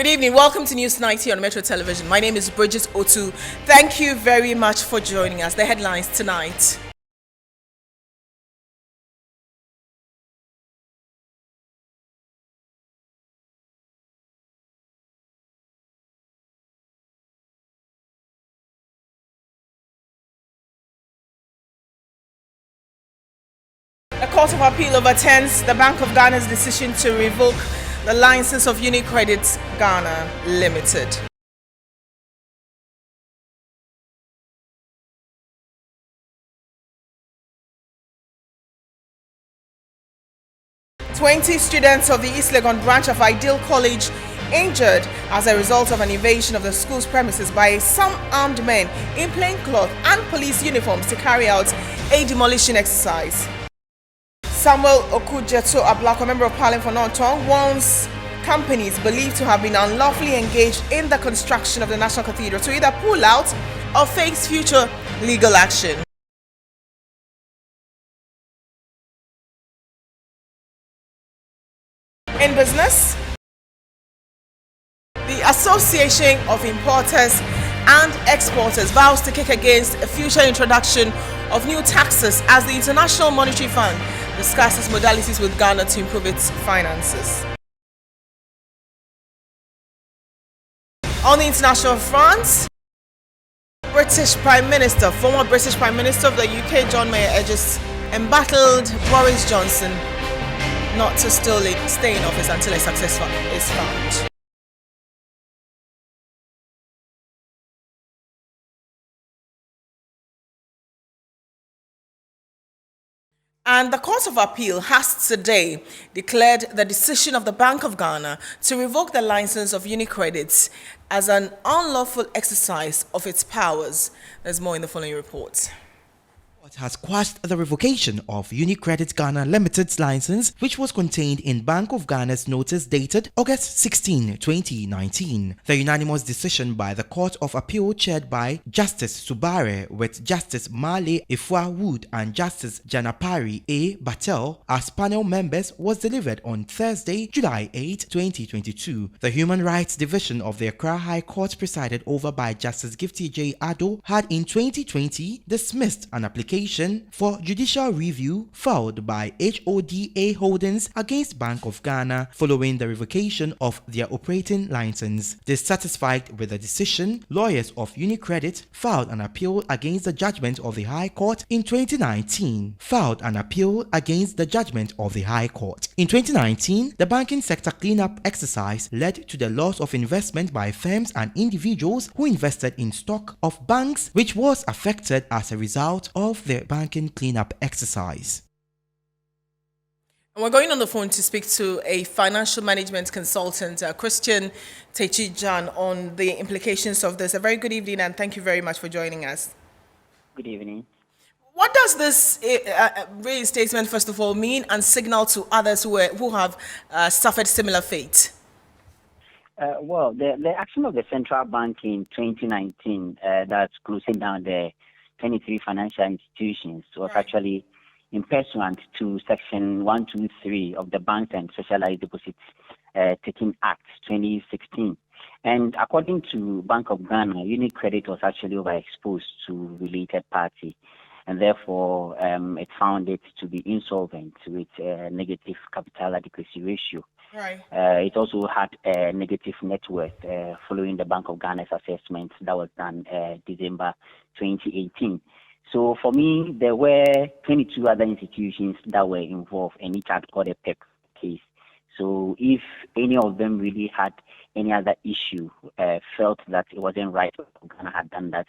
Good evening. Welcome to News 90 on Metro Television. My name is Bridget Otu. Thank you very much for joining us. The headlines tonight. The Court of Appeal overturns the Bank of Ghana's decision to revoke the license of UNICREDIT'S Ghana Limited. "20 students of the East Legon branch of Ideal College injured as a result of an invasion of the school's premises by some armed men in plaincloth and police uniforms to carry out a demolition exercise." Samuel Okujeto Ablako, Member of Parliament for Nontong, warns companies believed to have been unlawfully engaged in the construction of the National Cathedral to either pull out or face future legal action. In business, the Association of Importers and Exporters vows to kick against a future introduction of new taxes as the International Monetary Fund discusses modalities with Ghana to improve its finances. On the international front, former British Prime Minister of the UK, John Mayer, urges embattled Boris Johnson not to stay in office until a successor is found. And the Court of Appeal has today declared the decision of the Bank of Ghana to revoke the license of UNICREDIT'S as an unlawful exercise of its powers. There's more in the following report. Has quashed the revocation of UNICREDIT'S Ghana Limited's license, which was contained in Bank of Ghana's notice dated August 16, 2019. The unanimous decision by the Court of Appeal, chaired by Justice Subare, with Justice Male Ifua Wood and Justice Janapari A. Batel as panel members, was delivered on Thursday, July 8, 2022. The Human Rights Division of the Accra High Court, presided over by Justice Gifty J. Addo, had in 2020 dismissed an application for judicial review filed by HODA Holdings against Bank of Ghana following the revocation of their operating license. Dissatisfied with the decision, lawyers of UNICREDIT filed an appeal against the judgment of the High Court in 2019. In 2019, the banking sector cleanup exercise led to the loss of investment by firms and individuals who invested in stock of banks, which was affected as a result of the banking cleanup exercise. And we're going on the phone to speak to a financial management consultant, Christian Techijan, on the implications of this. A very good evening, and thank you very much for joining us. Good evening. What does this reinstatement, first of all, mean and signal to others who have suffered similar fate? Well, the action of the central bank in 2019 that's closing down the 23 financial institutions was actually in pursuant to Section 123 of the Banks and Specialized Deposits Taking Act 2016. And according to Bank of Ghana, UNICREDIT was actually overexposed to related party, and therefore it found it to be insolvent with a negative capital adequacy ratio. Right. It also had a negative net worth following the Bank of Ghana's assessment that was done December 2018. So for me, there were 22 other institutions that were involved, and each had got a PEP case. So if any of them really had any other issue, felt that it wasn't right, Ghana had done that,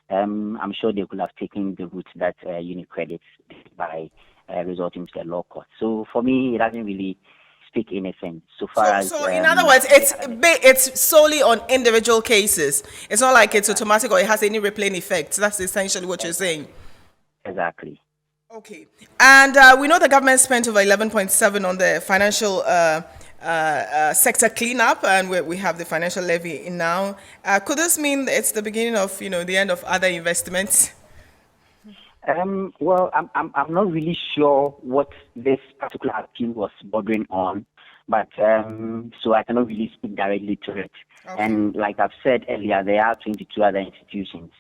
I'm sure they could have taken the route that UNICREDIT did by resorting to the law court. So for me, it doesn't really speak innocent so far as. So in other words, it's solely on individual cases. It's not like it's automatic or it has any replaying effect. That's essentially what you're saying. Exactly. Okay. And we know the government spent over 11.7 on the financial sector cleanup, and we have the financial levy in now. Could this mean it's the beginning of the end of other investments? Well, I'm not really sure what this particular appeal was bordering on, But so I cannot really speak directly to it. Okay. And like I've said earlier, there are 22 other institutions.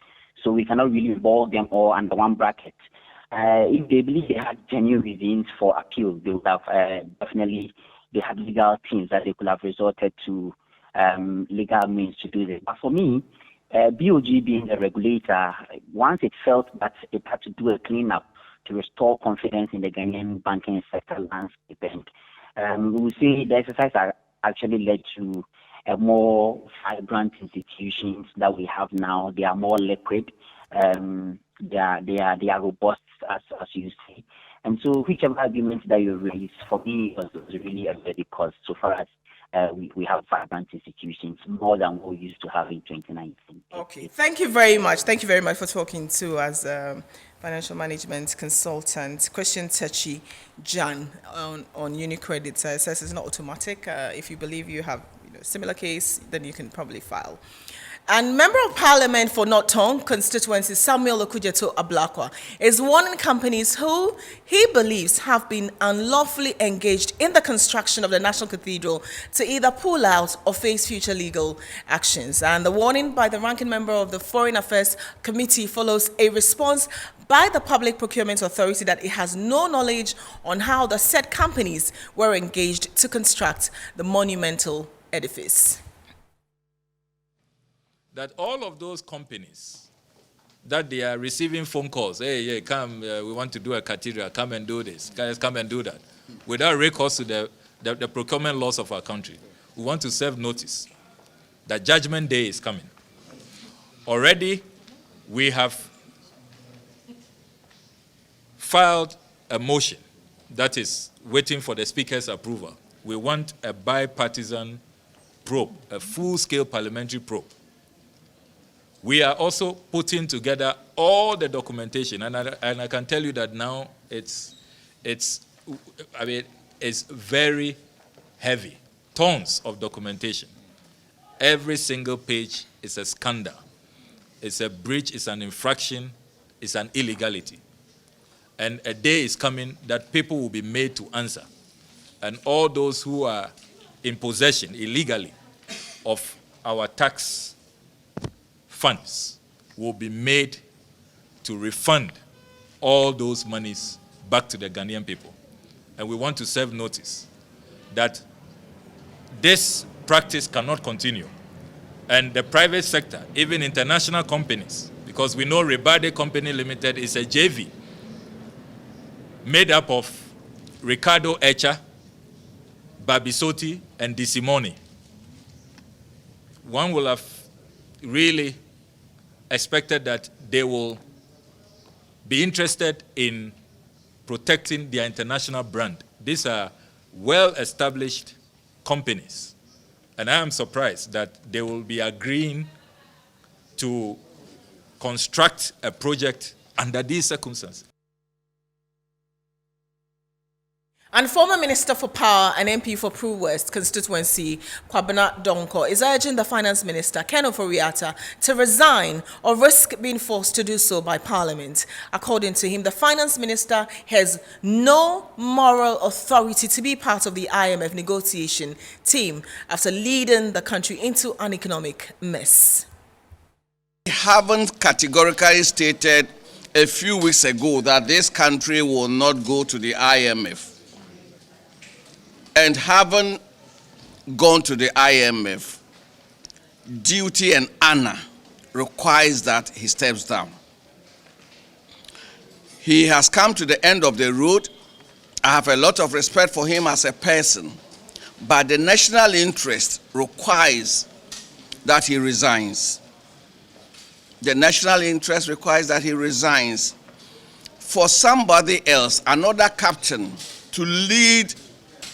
So we cannot really involve them all under one bracket. If they believe they had genuine reasons for appeal, they would have definitely, they had legal teams that they could have resorted to legal means to do this. But for me, BOG being the regulator, once it felt that it had to do a cleanup to restore confidence in the Ghanaian banking sector landscape, we would say the exercise actually led to a more vibrant institutions that we have now. They are more liquid. They are robust, as you say. And so whichever argument that you raised, for me, was really a very cause so far as we have vibrant institutions, more than what we used to have in 2019. Okay, thank you very much. Thank you very much for talking to us, financial management consultant, Question Techi Jan on UniCredit. Says it's not automatic. If you believe you have similar case, then you can probably file. And Member of Parliament for North Tongue constituency Samuel Okujeto Ablakwa is warning companies who he believes have been unlawfully engaged in the construction of the National Cathedral to either pull out or face future legal actions. And the warning by the ranking member of the Foreign Affairs Committee follows a response by the Public Procurement Authority that it has no knowledge on how the said companies were engaged to construct the monumental edifice. That all of those companies that they are receiving phone calls, hey, come, we want to do a cathedral, come and do this, guys, come and do that, without recourse to the procurement laws of our country. We want to serve notice that Judgment Day is coming. Already, we have filed a motion that is waiting for the Speaker's approval. We want a bipartisan probe, a full-scale parliamentary probe. We are also putting together all the documentation, and I can tell you that now it's very heavy, tons of documentation. Every single page is a scandal. It's a breach, it's an infraction, it's an illegality. And a day is coming that people will be made to answer. And all those who are in possession illegally of our tax funds will be made to refund all those monies back to the Ghanaian people. And we want to serve notice that this practice cannot continue. And the private sector, even international companies, because we know Rebade Company Limited is a JV made up of Ricardo Echa, Babisoti, and Disimoni. One will have really expected that they will be interested in protecting their international brand. These are well-established companies. And I am surprised that they will be agreeing to construct a project under these circumstances. And former Minister for Power and MP for Prue West constituency, Kwabena Donko, is urging the Finance Minister, Ken Ofori-Atta, to resign or risk being forced to do so by Parliament. According to him, the Finance Minister has no moral authority to be part of the IMF negotiation team after leading the country into an economic mess. We haven't categorically stated a few weeks ago that this country will not go to the IMF. And haven't gone to the IMF, duty and honor requires that he steps down. He has come to the end of the road. I have a lot of respect for him as a person, but the national interest requires that he resigns. The national interest requires that he resigns for somebody else, another captain, to lead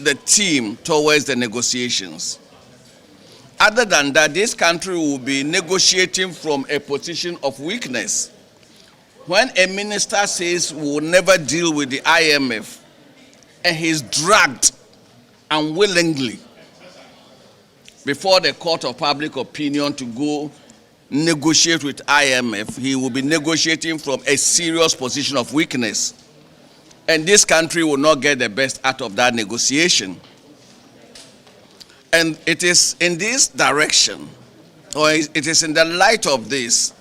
the team towards the negotiations. Other than that, this country will be negotiating from a position of weakness. When a minister says we will never deal with the IMF, and he's dragged unwillingly before the court of public opinion to go negotiate with IMF, he will be negotiating from a serious position of weakness. And this country will not get the best out of that negotiation. And it is in this direction, or it is in the light of this,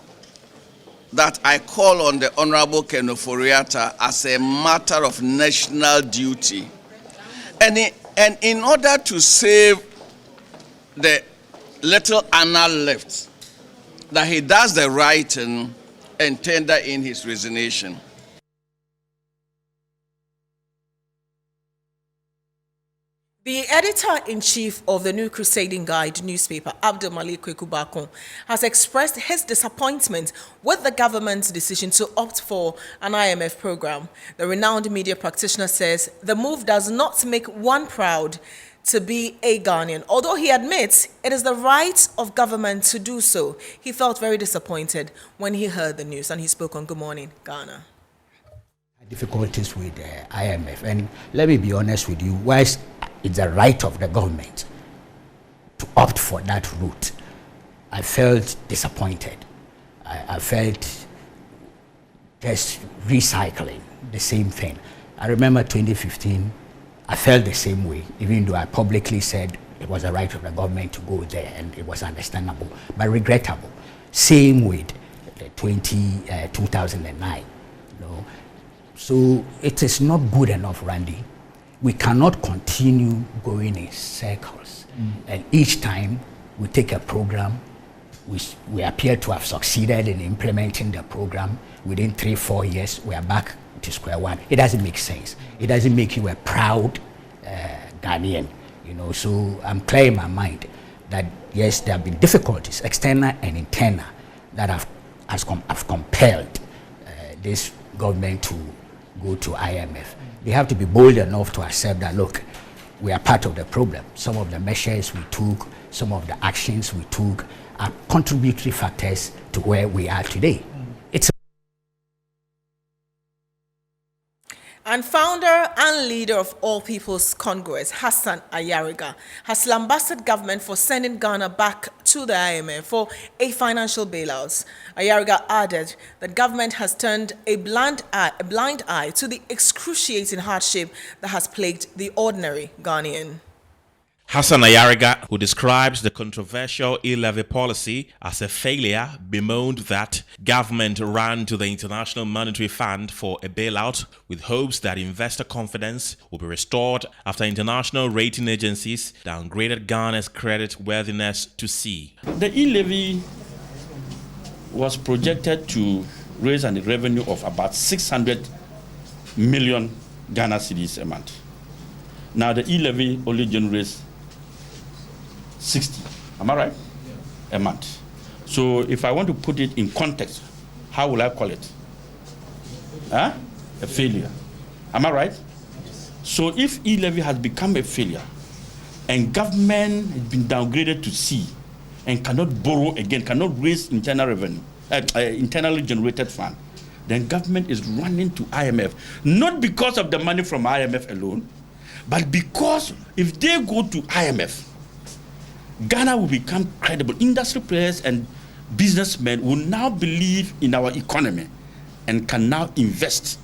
that I call on the Honorable Ken Ofori-Atta as a matter of national duty. And in order to save the little Anna left, that he does the right and tender in his resignation. The editor-in-chief of the New Crusading Guide newspaper, Abdul Malik Kwekubakon, has expressed his disappointment with the government's decision to opt for an IMF program. The renowned media practitioner says the move does not make one proud to be a Ghanaian. Although he admits it is the right of government to do so, he felt very disappointed when he heard the news, and he spoke on Good Morning Ghana. Difficulties with the IMF, and let me be honest with you, whilst it's the right of the government to opt for that route, I felt disappointed. I felt just recycling the same thing. I remember 2015, I felt the same way, even though I publicly said it was the right of the government to go there, and it was understandable, but regrettable. Same with 2009. You know? So it is not good enough, Randy. We cannot continue going in circles. And each time we take a program, we appear to have succeeded in implementing the program. Within 3-4 years, we are back to square one. It doesn't make sense. It doesn't make you a proud Ghanaian. You know, so I'm clear in my mind that yes, there have been difficulties, external and internal, that have compelled this government to go to IMF. They have to be bold enough to accept that, look, we are part of the problem. Some of the measures we took, some of the actions we took are contributory factors to where we are today. And founder and leader of All People's Congress, Hassan Ayariga, has lambasted government for sending Ghana back to the IMF for a financial bailout. Ayariga added that government has turned a blind eye to the excruciating hardship that has plagued the ordinary Ghanaian. Hassan Ayariga, who describes the controversial e-levy policy as a failure, bemoaned that government ran to the International Monetary Fund for a bailout with hopes that investor confidence will be restored after international rating agencies downgraded Ghana's credit worthiness to C. The e-levy was projected to raise a revenue of about 600 million Ghana cedis a month. Now the e-levy only generates 60, am I right? Yeah. A month. So if I want to put it in context, how will I call it? Huh? A failure. Am I right? Yes. So if e-levy has become a failure and government has been downgraded to C and cannot borrow again, cannot raise internal revenue, internally generated fund, then government is running to IMF, not because of the money from IMF alone, but because if they go to IMF, Ghana will become credible. Industry players and businessmen will now believe in our economy and can now invest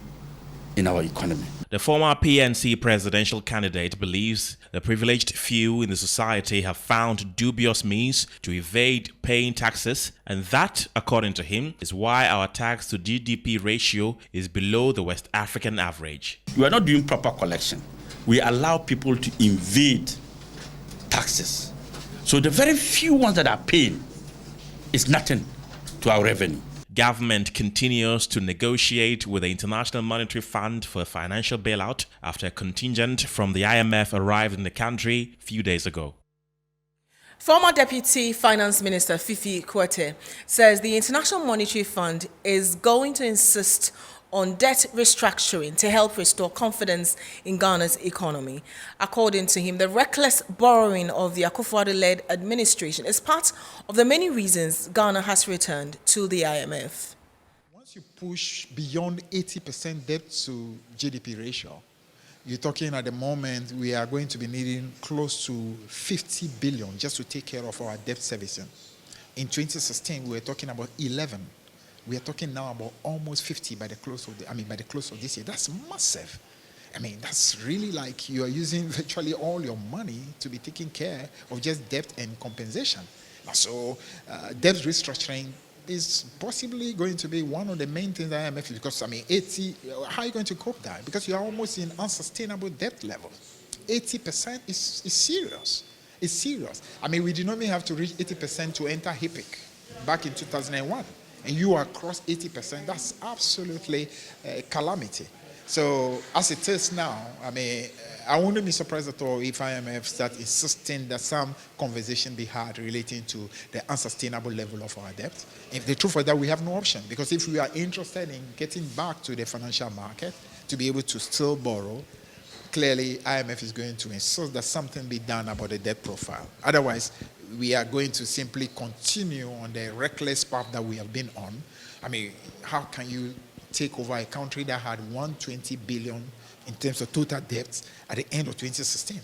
in our economy. The former PNC presidential candidate believes the privileged few in the society have found dubious means to evade paying taxes, and that, according to him, is why our tax to GDP ratio is below the West African average. We are not doing proper collection. We allow people to evade taxes. So the very few ones that are paying is nothing to our revenue. Government continues to negotiate with the International Monetary Fund for a financial bailout after a contingent from the IMF arrived in the country a few days ago. Former Deputy Finance Minister Fifi Kwete says the International Monetary Fund is going to insist on debt restructuring to help restore confidence in Ghana's economy. According to him, the reckless borrowing of the Akufo-Addo-led administration is part of the many reasons Ghana has returned to the IMF. Once you push beyond 80% debt to GDP ratio, you're talking at the moment we are going to be needing close to 50 billion just to take care of our debt servicing. In 2016, we were talking about 11. We are talking now about almost 50 by the close of this year. That's massive. I mean, that's really like you are using virtually all your money to be taking care of just debt and compensation. So debt restructuring is possibly going to be one of the main things that IMF, because I mean, 80, how are you going to cope that? Because you are almost in unsustainable debt level. 80% is serious. It's serious. I mean, we did not even have to reach 80% to enter HIPIC back in 2001. And you are across 80%. That's absolutely a calamity. So as it is now, I mean, I wouldn't be surprised at all if IMF start insisting that some conversation be had relating to the unsustainable level of our debt. If the truth is that we have no option, because if we are interested in getting back to the financial market to be able to still borrow, clearly IMF is going to insist that something be done about the debt profile. Otherwise, we are going to simply continue on the reckless path that we have been on. I mean, how can you take over a country that had 120 billion in terms of total debts at the end of 2016?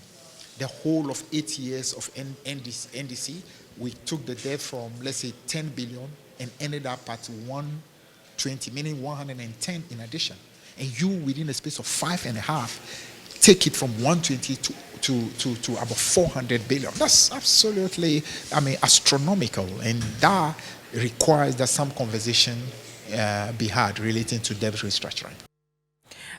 The whole of 8 years of NDC, we took the debt from, let's say, 10 billion and ended up at 120, meaning 110 in addition. And you, within a space of 5.5, take it from 120 to about 400 billion. That's absolutely, I mean, astronomical. And that requires that some conversation be had relating to debt restructuring.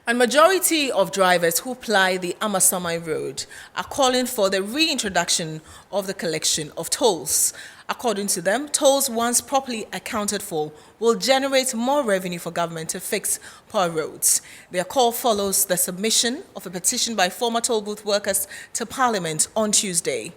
And majority of drivers who ply the AMASAMAN road are calling for the reintroduction of the collection of tolls. According to them, tolls once properly accounted for will generate more revenue for government to fix poor roads. Their call follows the submission of a petition by former toll booth workers to Parliament on Tuesday.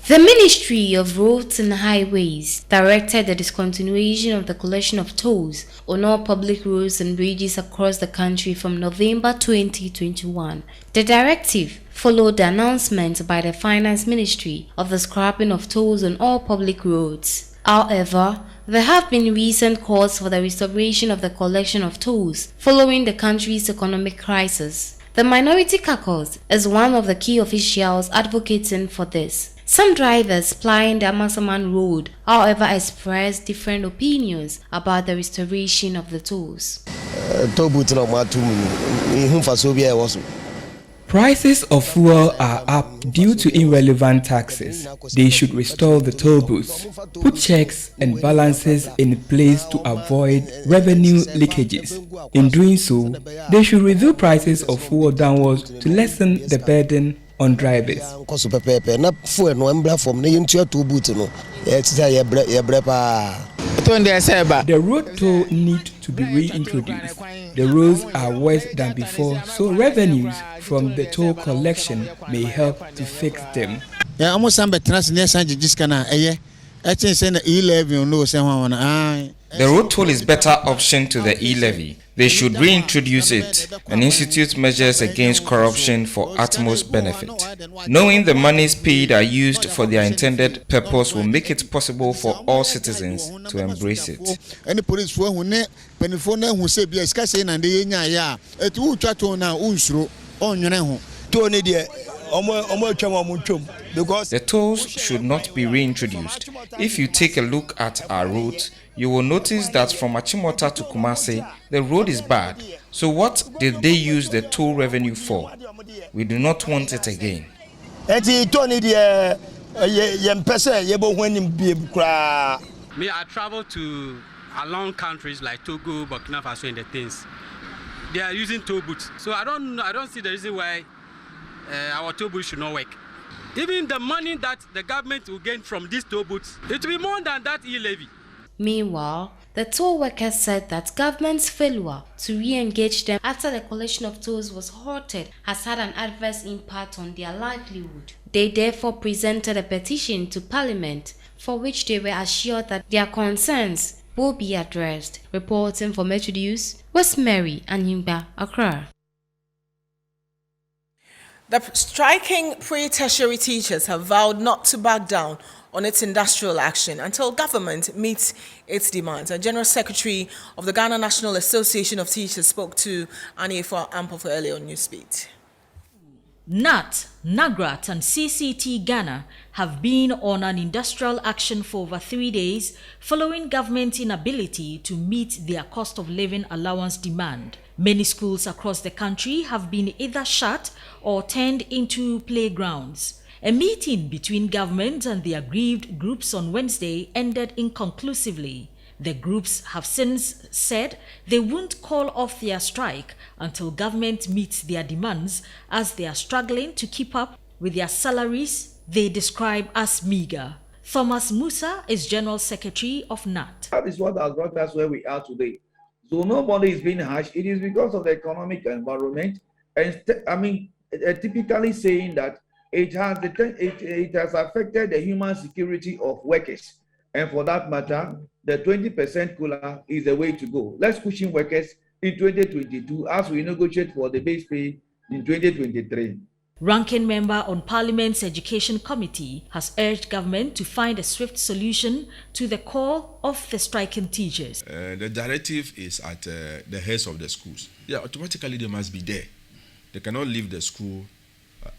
The Ministry of Roads and Highways directed the discontinuation of the collection of tolls on all public roads and bridges across the country from November 2021. The directive followed the announcement by the Finance Ministry of the scrapping of tolls on all public roads. However, there have been recent calls for the restoration of the collection of tolls following the country's economic crisis. The Minority Caucus is one of the key officials advocating for this. Some drivers plying the AMASAMAN road, however, expressed different opinions about the restoration of the tolls. Prices of fuel are up due to irrelevant taxes. They should restore the toll booths, put checks and balances in place to avoid revenue leakages. In doing so, they should review prices of fuel downwards to lessen the burden on drivers. The road toll need to be reintroduced. The roads are worse than before, so revenues from the toll collection may help to fix them. The road toll is better option to the e-levy. They should reintroduce it and institute measures against corruption for utmost benefit. Knowing the monies paid are used for their intended purpose will make it possible for all citizens to embrace it. The tolls should not be reintroduced. If you take a look at our route, you will notice that from Achimota to Kumasi, the road is bad. So what did they use the toll revenue for? We do not want it again. Me, I travel to along countries like Togo, Burkina Faso, and the things. They are using toll booths. So I don't see the reason why our toll booths should not work. Even the money that the government will gain from these toll booths, it will be more than that e-levy. Meanwhile, the toll workers said that government's failure to re-engage them after the collection of tolls was halted has had an adverse impact on their livelihood. They therefore presented a petition to Parliament for which they were assured that their concerns will be addressed. Reporting for MIDWIVES was Mary Anyimba, Accra. The striking pre-tertiary teachers have vowed not to back down on its industrial action until government meets its demands. And General Secretary of the Ghana National Association of Teachers spoke to AWUAH Ample for earlier on Newsbeat. NAT, NAGRAT and CCT Ghana have been on an industrial action for over 3 days following government inability to meet their cost of living allowance demand. Many schools across the country have been either shut or turned into playgrounds. A meeting between government and the aggrieved groups on Wednesday ended inconclusively. The groups have since said they won't call off their strike until government meets their demands, as they are struggling to keep up with their salaries they describe as meager. Thomas Musa is General Secretary of NAT. That is what has brought us where we are today. So nobody is being harsh. It is because of the economic environment, and typically saying that it has affected the human security of workers, and for that matter, the 20% COLA is the way to go. Let's cushion workers in 2022 as we negotiate for the base pay in 2023. Ranking member on Parliament's Education Committee has urged government to find a swift solution to the call of the striking teachers. The directive is at the heads of the schools. Yeah, automatically they must be there. They cannot leave the school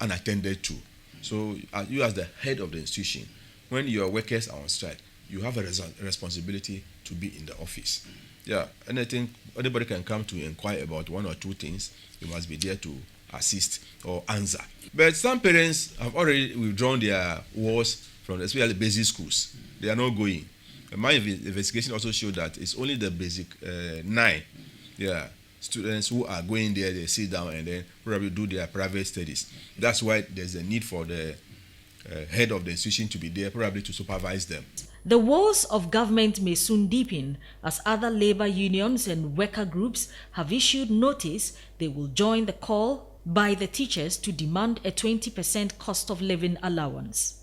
unattended to. So you as the head of the institution, when your workers are on strike, you have a responsibility to be in the office. Yeah, anybody can come to inquire about one or two things. You must be there to assist or answer. But some parents have already withdrawn their wards from especially basic schools. They are not going. And my investigation also showed that it's only the basic 9 students who are going there. They sit down and then probably do their private studies. That's why there's a need for the head of the institution to be there, probably to supervise them. The woes of government may soon deepen as other labor unions and worker groups have issued notice they will join the call by the teachers to demand a 20% cost of living allowance.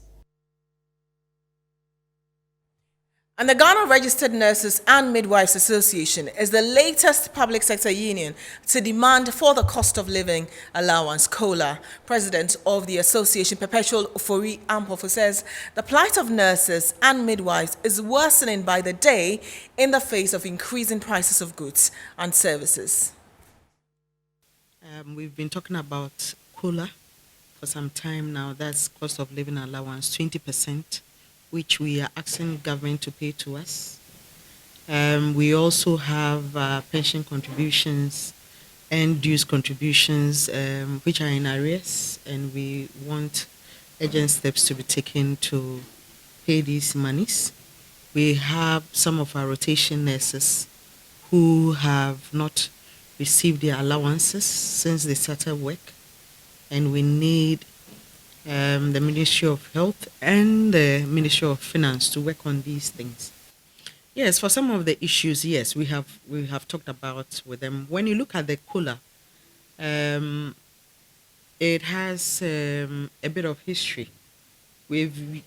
And the Ghana Registered Nurses and Midwives Association is the latest public sector union to demand for the cost of living allowance, COLA. President of the association, Perpetual Ofori Ampofu, says the plight of nurses and midwives is worsening by the day in the face of increasing prices of goods and services. We've been talking about COLA for some time now. That's cost of living allowance, 20%. Which we are asking government to pay to us. We also have pension contributions and dues contributions, which are in arrears, and we want urgent steps to be taken to pay these monies. We have some of our rotation nurses who have not received their allowances since they started work, and we need the Ministry of Health and the Ministry of Finance to work on these things. Yes, for some of the issues, yes, we have talked about with them. When you look at the COLA, it has a bit of history. We've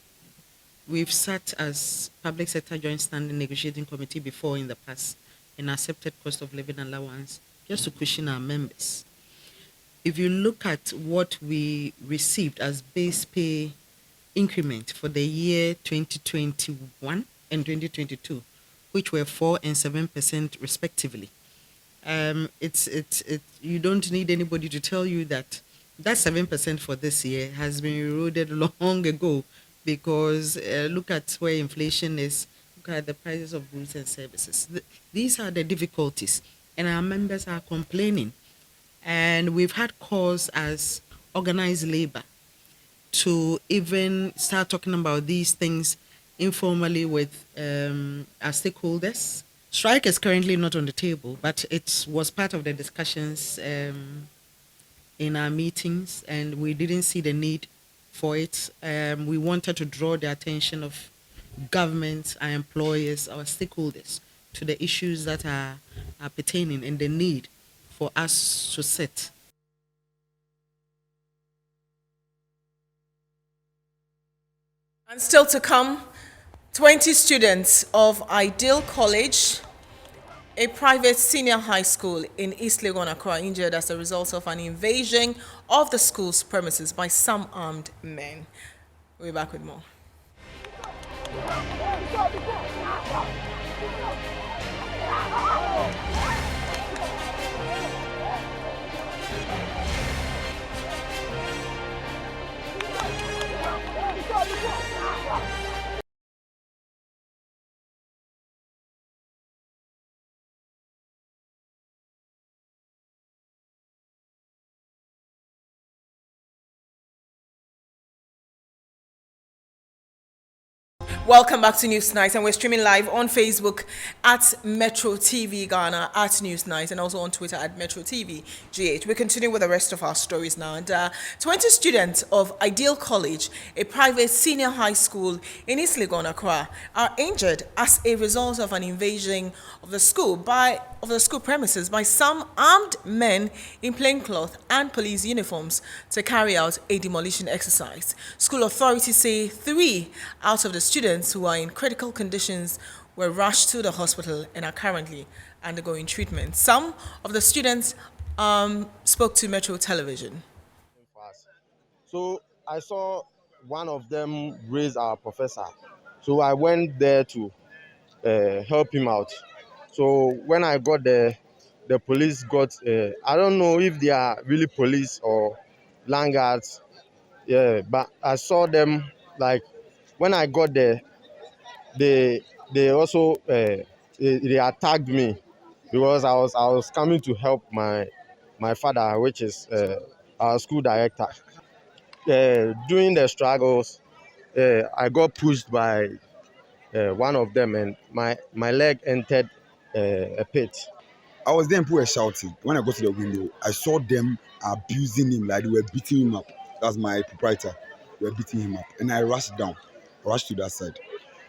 sat as Public Sector Joint Standing Negotiating Committee before in the past and accepted cost of living allowance just to cushion our members. If you look at what we received as base pay increment for the year 2021 and 2022, which were 4% and 7% respectively, you don't need anybody to tell you that 7% for this year has been eroded long ago, because look at where inflation is, look at the prices of goods and services. These are the difficulties, and our members are complaining. And we've had calls as organized labor to even start talking about these things informally with our stakeholders. Strike is currently not on the table, but it was part of the discussions in our meetings, and we didn't see the need for it. We wanted to draw the attention of government, our employers, our stakeholders to the issues that are pertaining and the need for us to sit. And still to come, 20 students of Ideal College, a private senior high school in East Legon, Accra, injured as a result of an invasion of the school's premises by some armed men. We'll be back with more. Welcome back to News Night, and we're streaming live on Facebook at Metro TV Ghana, at News Night, and also on Twitter at Metro TV GH. We continue with the rest of our stories now. And 20 students of Ideal College, a private senior high school in East Legon, Accra, are injured as a result of an invasion of the school premises by some armed men in plaincloth and police uniforms to carry out a demolition exercise. School authorities say 3 out of the students who are in critical conditions were rushed to the hospital and are currently undergoing treatment. Some of the students spoke to Metro Television. So I saw one of them raise our professor. So I went there to help him out. So when I got there, the police got, I don't know if they are really police or land guards. Yeah, but I saw them, like, when I got there, they also they attacked me because I was coming to help my father, which is our school director. During the struggles, I got pushed by one of them, and my leg entered a pit. I was there and people were shouting. When I got to the window, I saw them abusing him, like they were beating him up. That's my proprietor. They were beating him up. And I rushed down, rushed to that side.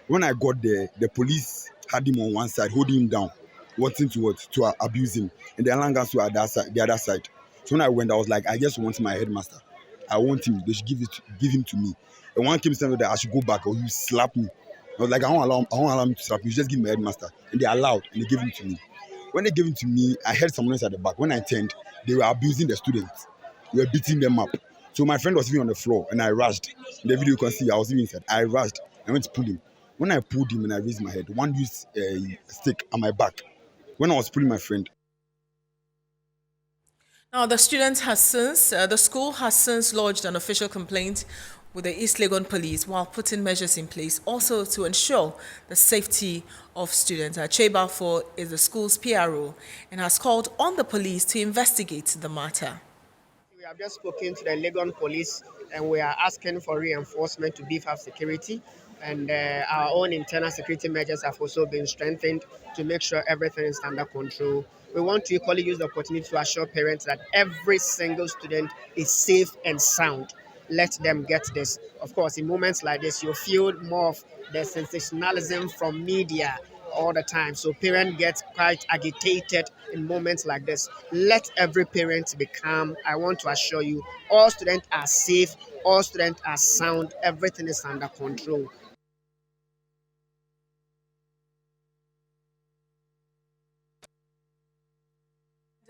When I got there, the police had him on one side, holding him down, wanting to abuse him. And the alarm guards were at the other side. So when I went, I was like, I just want my headmaster. I want him. They should give him to me. And one came saying that I should go back or you slap me. I was like, I won't allow him to slap me. You just give me my headmaster. And they allowed, and they gave him to me. When they gave him to me, I heard someone else at the back. When I turned, they were abusing the students. They were beating them up. So my friend was even on the floor, and I rushed. In the video you can see, I was even inside. I rushed. I went to pull him. When I pulled him and I raised my head, one used a stick on my back. When I was pulling my friend. Now, the school has since lodged an official complaint with the East Legon Police while putting measures in place also to ensure the safety of students. Chebafor is the school's PRO and has called on the police to investigate the matter. We have just spoken to the Legon Police and we are asking for reinforcement to beef up security. And our own internal security measures have also been strengthened to make sure everything is under control. We want to equally use the opportunity to assure parents that every single student is safe and sound. Let them get this. Of course, in moments like this, you feel more of the sensationalism from media all the time. So parents get quite agitated in moments like this. Let every parent be calm. I want to assure you, all students are safe, all students are sound, everything is under control.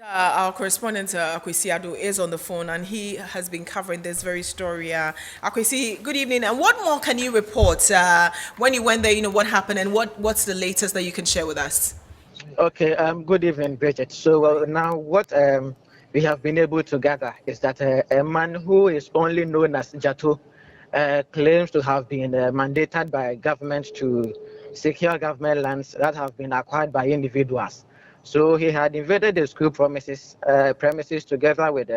Our correspondent Akwesi Ado is on the phone and he has been covering this very story. Akwesi, good evening. And what more can you report when you went there? What happened and what's the latest that you can share with us? Okay. Good evening, Bridget. So now what we have been able to gather is that a man who is only known as Jato claims to have been mandated by government to secure government lands that have been acquired by individuals. So he had invaded the school premises together with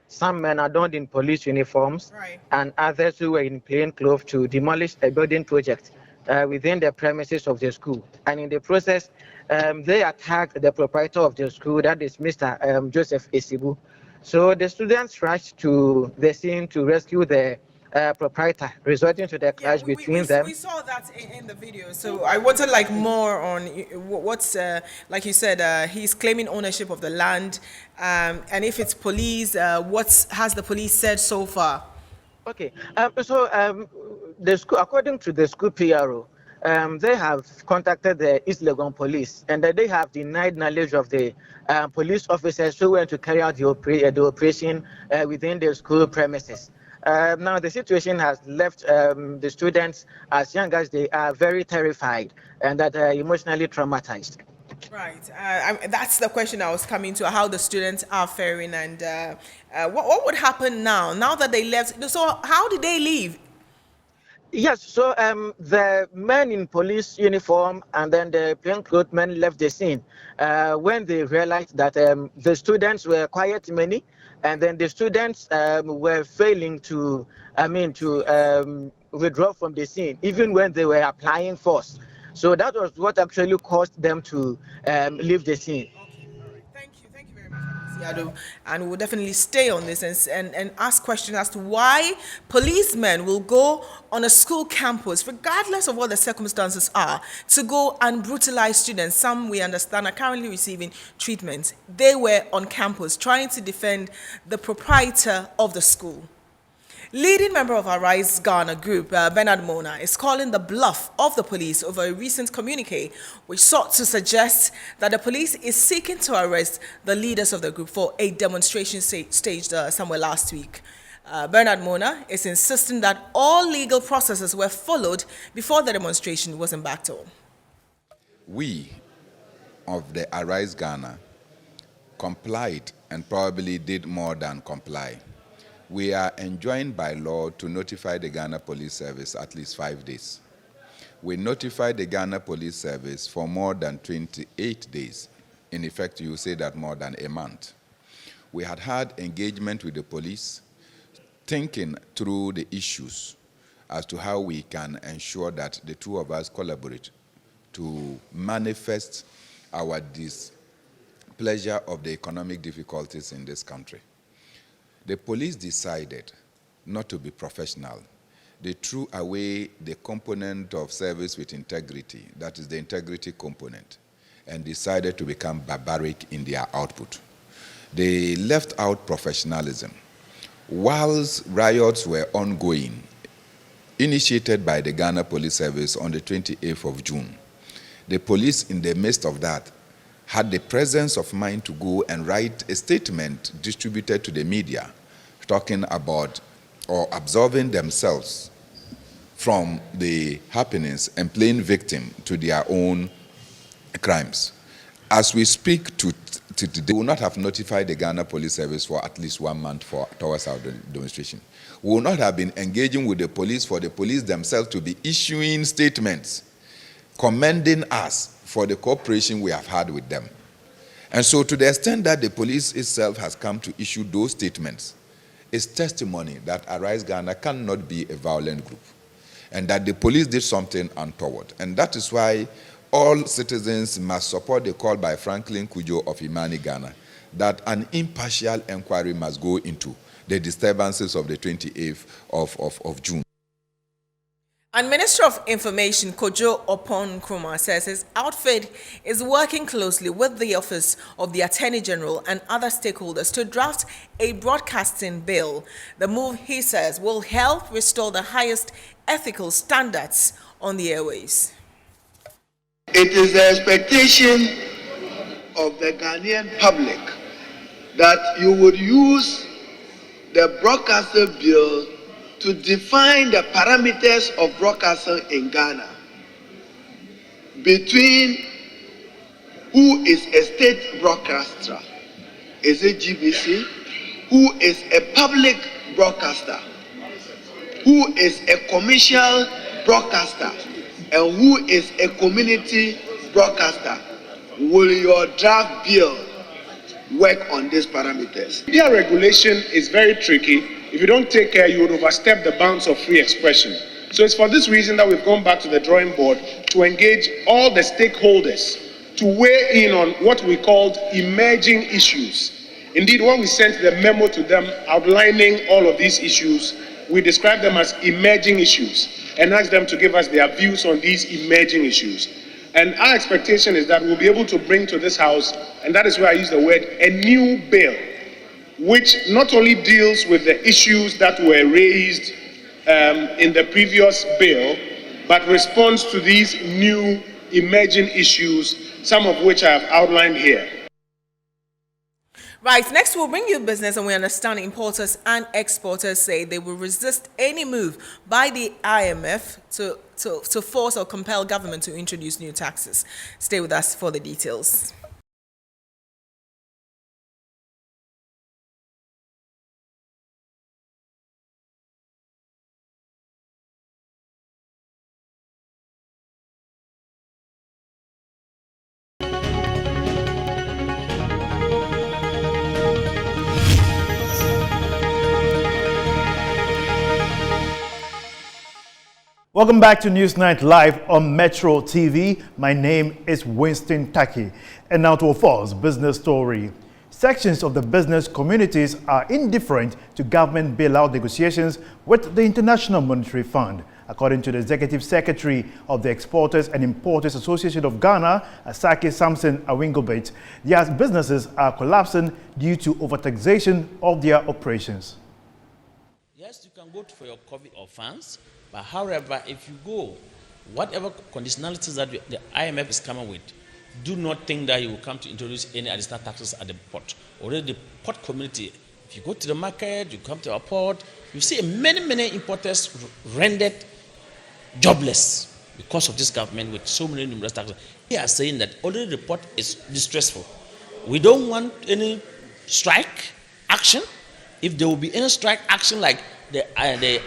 some men adorned in police uniforms and others who were in plain clothes to demolish a building project within the premises of the school. And in the process, they attacked the proprietor of the school, that is Mr. Joseph Esibu. So the students rushed to the scene to rescue the proprietor, resulting to the clash between them. We saw that in the video, so I wanted more on what's like you said, he's claiming ownership of the land, and if it's police, what has the police said so far? Okay, the school, according to the school PRO, they have contacted the East Legon Police, and they have denied knowledge of the police officers who went to carry out the operation within the school premises. Now the situation has left the students, as young as they are, very terrified and that emotionally traumatized. Right. That's the question I was coming to, how the students are faring and what would happen now that they left. So how did they leave? Yes, so the men in police uniform and then the plainclothes men left the scene when they realized that the students were quite many, and then the students were failing to withdraw from the scene, even when they were applying force. So that was what actually caused them to leave the scene. Thank you very much, Yadu. And we'll definitely stay on this and ask questions as to why policemen will go on a school campus, regardless of what the circumstances are, to go and brutalize students. Some, we understand, are currently receiving treatment. They were on campus trying to defend the proprietor of the school. Leading member of our Rise Ghana group, Bernard Mona, is calling the bluff of the police over a recent communique which sought to suggest that the police is seeking to arrest the leaders of the group for a demonstration staged somewhere last week. Bernard Mona is insisting that all legal processes were followed before the demonstration was embarked on. We of the Arise Ghana complied and probably did more than comply. We are enjoined by law to notify the Ghana Police Service at least 5 days. We notified the Ghana Police Service for more than 28 days. In effect, you say that more than a month. We had engagement with the police, thinking through the issues as to how we can ensure that the two of us collaborate to manifest our displeasure of the economic difficulties in this country. The police decided not to be professional. They threw away the component of service with integrity, that is the integrity component, and decided to become barbaric in their output. They left out professionalism. Whilst riots were ongoing, initiated by the Ghana Police Service on the 28th of June, the police in the midst of that had the presence of mind to go and write a statement distributed to the media talking about or absolving themselves from the happenings and playing victim to their own crimes. As we speak today, we will not have notified the Ghana Police Service for at least 1 month towards our demonstration. We will not have been engaging with the police for the police themselves to be issuing statements commending us for the cooperation we have had with them. And so to the extent that the police itself has come to issue those statements, is testimony that Arise Ghana cannot be a violent group and that the police did something untoward. And that is why all citizens must support the call by Franklin Kujo of Imani Ghana that an impartial inquiry must go into the disturbances of the 28th of June. And Minister of Information Kojo Opon Nkrumah says his outfit is working closely with the Office of the Attorney General and other stakeholders to draft a broadcasting bill. The move, he says, will help restore the highest ethical standards on the airways. It is the expectation of the Ghanaian public that you would use the broadcaster bill to define the parameters of broadcasting in Ghana between who is a state broadcaster, is it GBC, who is a public broadcaster, who is a commercial broadcaster, and who is a community broadcaster. Will your draft bill work on these parameters? Media regulation is very tricky. If you don't take care, you would overstep the bounds of free expression. So it's for this reason that we've gone back to the drawing board to engage all the stakeholders to weigh in on what we called emerging issues. Indeed, when we sent the memo to them outlining all of these issues, we described them as emerging issues and asked them to give us their views on these emerging issues. And our expectation is that we'll be able to bring to this House, and that is where I use the word, a new bill, which not only deals with the issues that were raised in the previous bill, but responds to these new emerging issues, some of which I have outlined here. Right, next we'll bring you business, and we understand importers and exporters say they will resist any move by the IMF to force or compel government to introduce new taxes. Stay with us for the details. Welcome back to Newsnight Live on Metro TV. My name is Winston Taki. And now to our first business story. Sections of the business communities are indifferent to government bailout negotiations with the International Monetary Fund. According to the Executive Secretary of the Exporters and Importers Association of Ghana, Asake Samson Awingobet, their businesses are collapsing due to overtaxation of their operations. Yes, you can go for your COVID or funds, but however, if you go, whatever conditionalities that the IMF is coming with, do not think that you will come to introduce any additional taxes at the port. Already the port community, if you go to the market, you come to our port, you see many importers rendered jobless because of this government with so many numerous taxes. They are saying that already the port is distressful. We don't want any strike action. If there will be any strike action like the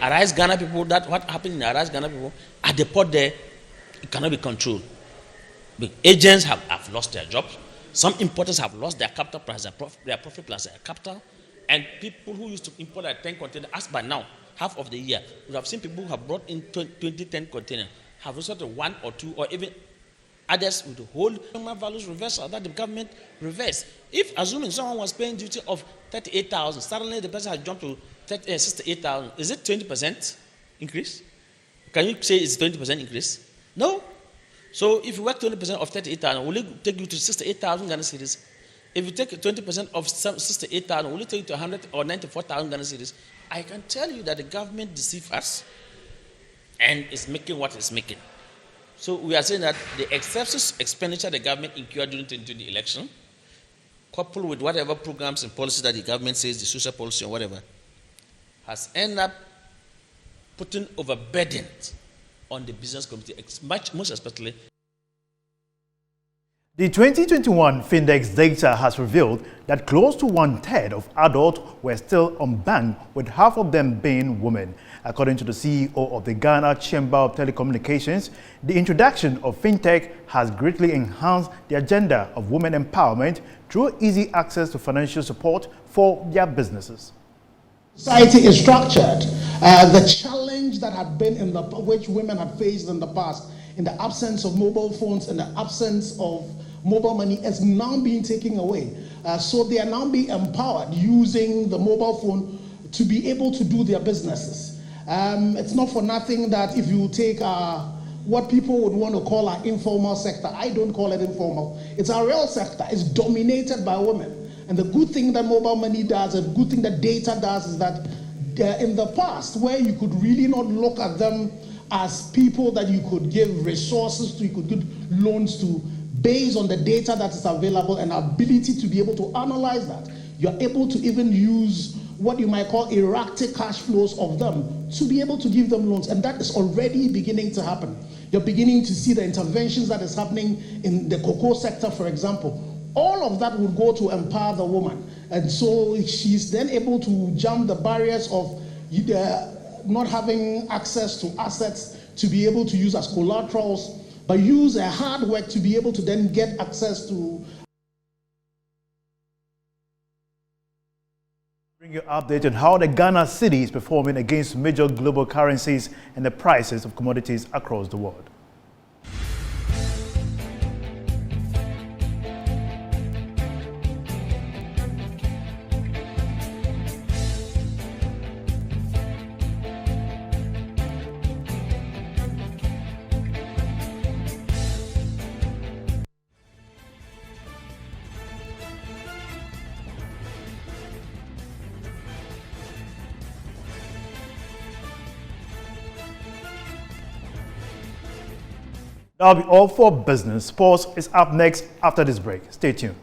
Arise Ghana people, that what happened in the Arise Ghana people, at the port there, it cannot be controlled. The agents have lost their jobs. Some importers have lost their capital plus their profit plus their capital. And people who used to import at 10 containers, as by now, half of the year, we have seen people who have brought in 10 containers, have resorted to 1 or 2, or even others with the whole human values reversal that the government reversed. If, assuming someone was paying duty of 38,000, suddenly the person has jumped to 68,000, is it 20% increase? Can you say it's 20% increase? No. So if you work 20% of 38,000, will it take you to 68,000 Ghana cedis? If you take 20% of 68,000, will it take you to 100 or 94,000 Ghana cedis? I can tell you that the government deceived us and is making what it's making. So we are saying that the excessive expenditure the government incurred during the 2020 election, coupled with whatever programs and policies that the government says, the social policy or whatever, has ended up putting overburden on the business community, most especially. The 2021 Findex data has revealed that close to 1/3 of adults were still unbanked, with half of them being women. According to the CEO of the Ghana Chamber of Telecommunications, the introduction of fintech has greatly enhanced the agenda of women empowerment through easy access to financial support for their businesses. Society is structured. The challenge that had been which women had faced in the past, in the absence of mobile phones, in the absence of mobile money, is now being taken away. So they are now being empowered using the mobile phone to be able to do their businesses. It's not for nothing that if you take what people would want to call our informal sector, I don't call it informal. It's our real sector. It's dominated by women. And the good thing that mobile money does, a good thing that data does, is that in the past, where you could really not look at them as people that you could give resources to, you could give loans to, based on the data that is available and ability to be able to analyze that, you're able to even use what you might call erratic cash flows of them to be able to give them loans. And that is already beginning to happen. You're beginning to see the interventions that is happening in the cocoa sector, for example. All of that would go to empower the woman. And so she's then able to jump the barriers of not having access to assets to be able to use as collaterals, but use a hard work to be able to then get access to. Bring you an update on how the Ghana cedi is performing against major global currencies and the prices of commodities across the world. That'll be all for business. Sports is up next after this break. Stay tuned.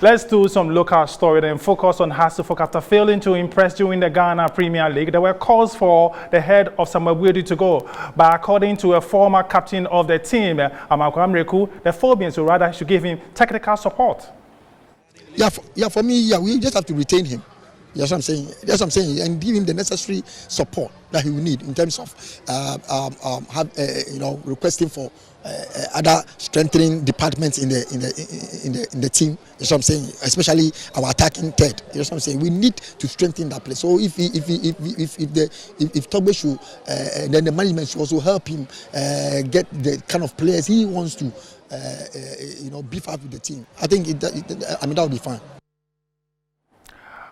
Let's do some local story then focus on Hasselhoff. After failing to impress during the Ghana Premier League, there were calls for the head of Samuel Buedi to go. But according to a former captain of the team, Amakwamreku, the Phobians would rather should give him technical support. For me, we just have to retain him. That's what I'm saying. That's what I'm saying, and give him the necessary support that he will need in terms of requesting for other strengthening departments in the team. That's what I'm saying. Especially our attacking third. That's what I'm saying. We need to strengthen that place. So if Togbe should, then the management should also help him get the kind of players he wants to, beef up with the team. I think that would be fine.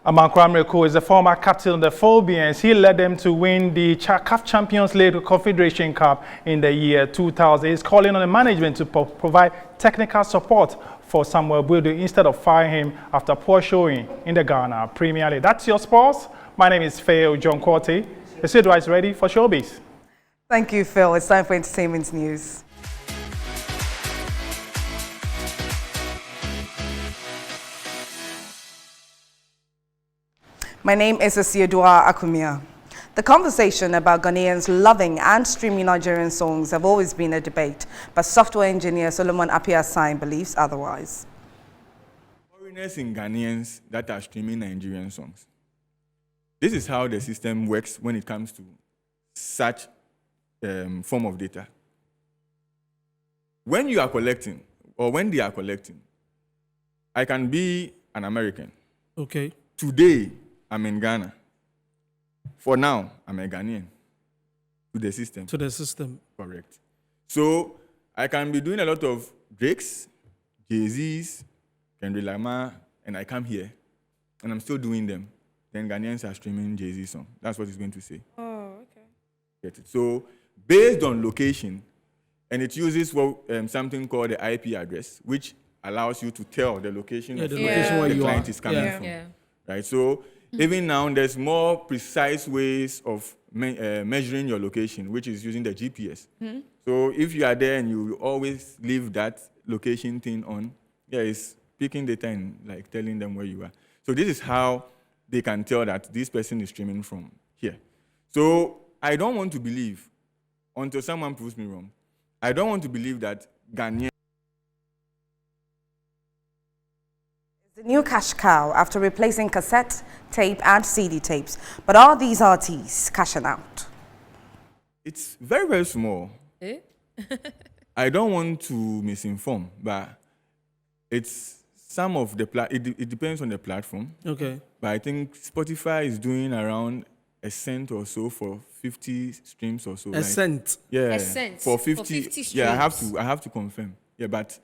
Amakwamreku is the former captain of the Phobians. He led them to win the CAF Champions League Confederation Cup in the year 2000. He's calling on the management to provide technical support for Samuel Buedi instead of firing him after poor showing in the Ghana Premier League. That's your sports. My name is Phil John Korte. The studio is ready for Showbiz. Thank you, Phil. It's time for entertainment news. My name is AWUAH Akumia. The conversation about Ghanaians loving and streaming Nigerian songs have always been a debate, but software engineer Solomon Apiasain believes otherwise. Foreigners in Ghanaians that are streaming Nigerian songs. This is how the system works when it comes to such form of data. When you are collecting, or when they are collecting, I can be an American. Okay. Today, I'm in Ghana. For now, I'm a Ghanaian. To the system. To the system. Correct. So I can be doing a lot of Drakes, Jay-Z's, Kendrick Lamar, and I come here, and I'm still doing them. Then Ghanaians are streaming Jay-Z song. That's what it's going to say. Oh, okay. Get it? So based on location, and it uses something called the IP address, which allows you to tell the location of where the client is coming from. Yeah. Right? So even now, there's more precise ways of measuring your location, which is using the GPS. Mm-hmm. So if you are there and you always leave that location thing on, it's picking data and like telling them where you are. So this is how they can tell that this person is streaming from here. So I don't want to believe, until someone proves me wrong, I don't want to believe that Ghanaian The new cash cow after replacing cassette, tape and CD tapes. But are these artists cashing out? It's very, very small. Eh? I don't want to misinform, but it's some of the it depends on the platform. Okay. But I think Spotify is doing around a cent or so for 50 streams or so. A cent? Yeah. A cent for 50 streams. Yeah, I have to confirm. Yeah, but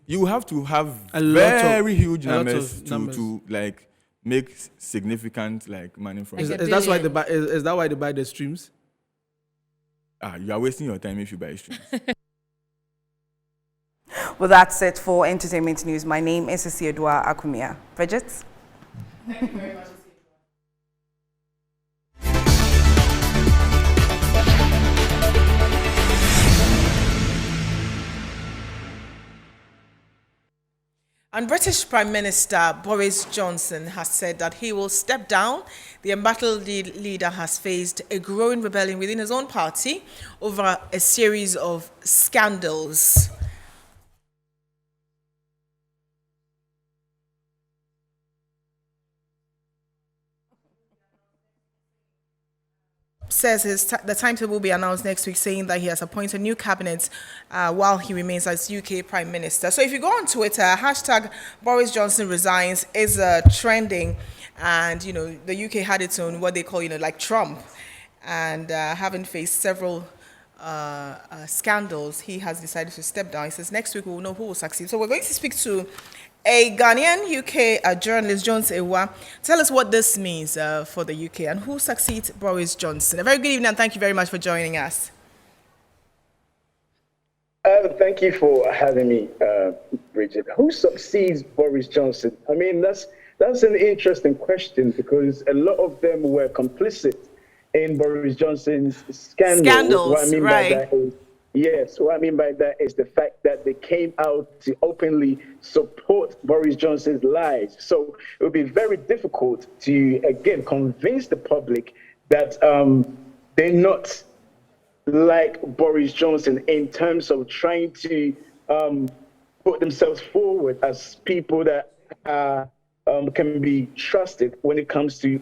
you have to have very huge numbers to like make significant like money from it. Is that why they buy the streams? You are wasting your time if you buy streams. Well, that's it for entertainment news. My name is AWUAH Akumia. Bridget? Thank you very much. And British Prime Minister Boris Johnson has said that he will step down. The embattled leader has faced a growing rebellion within his own party over a series of scandals. Says the timetable will be announced next week, saying that he has appointed new cabinet while he remains as UK Prime Minister. So if you go on Twitter, hashtag Boris Johnson resigns is trending, and the UK had its own what they call like Trump, and having faced several scandals, he has decided to step down. He says next week we will know who will succeed. So we're going to speak to a Ghanaian UK journalist, Jones AWUAH. Tell us what this means for the UK and who succeeds Boris Johnson. A very good evening and thank you very much for joining us. Thank you for having me, Bridget. Who succeeds Boris Johnson? I mean, that's an interesting question because a lot of them were complicit in Boris Johnson's scandals. What I mean by that is, Yes, what I mean by that is the fact that they came out to openly support Boris Johnson's lies. So it would be very difficult to, again, convince the public that they're not like Boris Johnson in terms of trying to put themselves forward as people that can be trusted when it comes to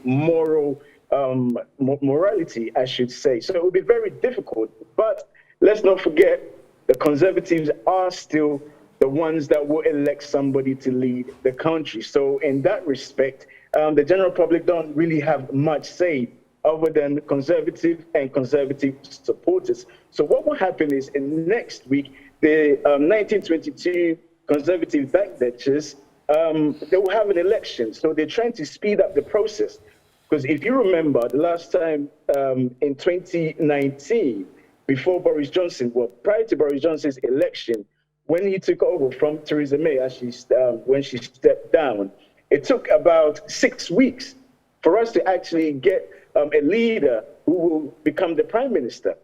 morality, I should say. So it would be very difficult. But let's not forget, the Conservatives are still the ones that will elect somebody to lead the country. So in that respect, the general public don't really have much say other than Conservative and Conservative supporters. So what will happen is in next week, the 1922 Conservative backbenchers, they will have an election. So they're trying to speed up the process. Because if you remember, the last time in 2019, before Boris Johnson, well, prior to Boris Johnson's election, when he took over from Theresa May, when she stepped down, it took about 6 weeks for us to actually get a leader who will become the prime minister.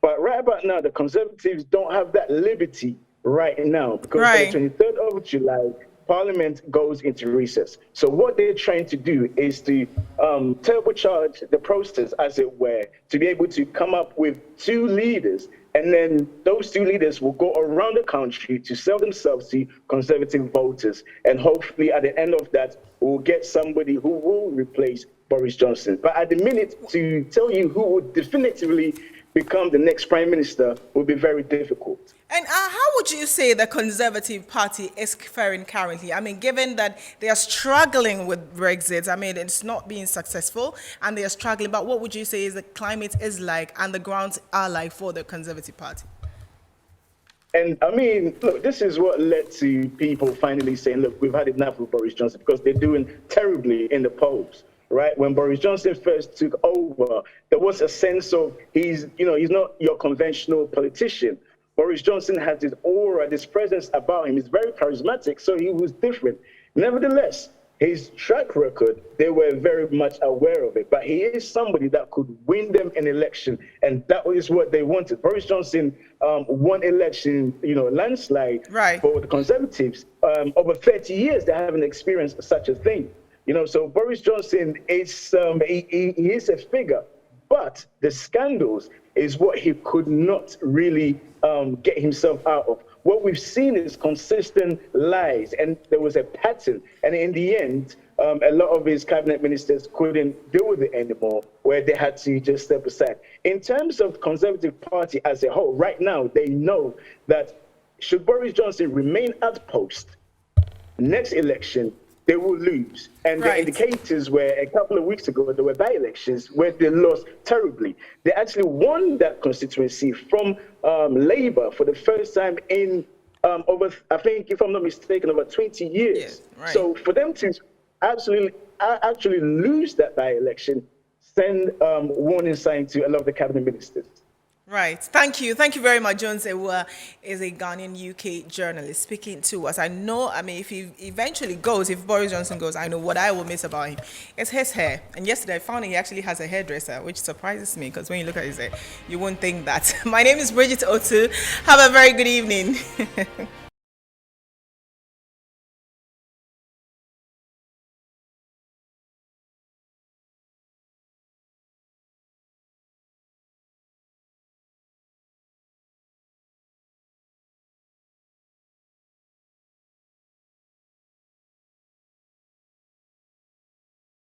But right about now, the Conservatives don't have that liberty right now, because on the 23rd of July, Parliament goes into recess. So what they're trying to do is to turbocharge the process, as it were, to be able to come up with 2 leaders, and then those 2 leaders will go around the country to sell themselves to Conservative voters. And hopefully at the end of that, we'll get somebody who will replace Boris Johnson. But at the minute, to tell you who would definitively become the next prime minister will be very difficult. And how would you say the Conservative Party is faring currently? I mean, given that they are struggling with Brexit, I mean, it's not being successful and they are struggling, but what would you say is the climate is like and the grounds are like for the Conservative Party? And I mean, look, this is what led to people finally saying, look, we've had enough with Boris Johnson, because they're doing terribly in the polls. Right, when Boris Johnson first took over, there was a sense of he's not your conventional politician. Boris Johnson has this aura, this presence about him. He's very charismatic, so he was different. Nevertheless, his track record, they were very much aware of it. But he is somebody that could win them an election, and that is what they wanted. Boris Johnson won election, landslide for the Conservatives. Over 30 years, they haven't experienced such a thing. So Boris Johnson is he is a figure, but the scandals is what he could not really get himself out of. What we've seen is consistent lies, and there was a pattern. And in the end, a lot of his cabinet ministers couldn't deal with it anymore, where they had to just step aside. In terms of the Conservative Party as a whole, right now, they know that should Boris Johnson remain at post, next election, they will lose. And the indicators were a couple of weeks ago, there were by-elections where they lost terribly. They actually won that constituency from Labour for the first time in over, I think, if I'm not mistaken, over 20 years. So for them to actually lose that by-election, send warning sign to a lot of the cabinet ministers. Right. Thank you. Thank you very much. Jones AWUAH is a Ghanaian UK journalist speaking to us. I know, if he eventually goes, if Boris Johnson goes, I know what I will miss about him. It's his hair. And yesterday I found he actually has a hairdresser, which surprises me, because when you look at his hair, you wouldn't think that. My name is Bridget Otu. Have a very good evening.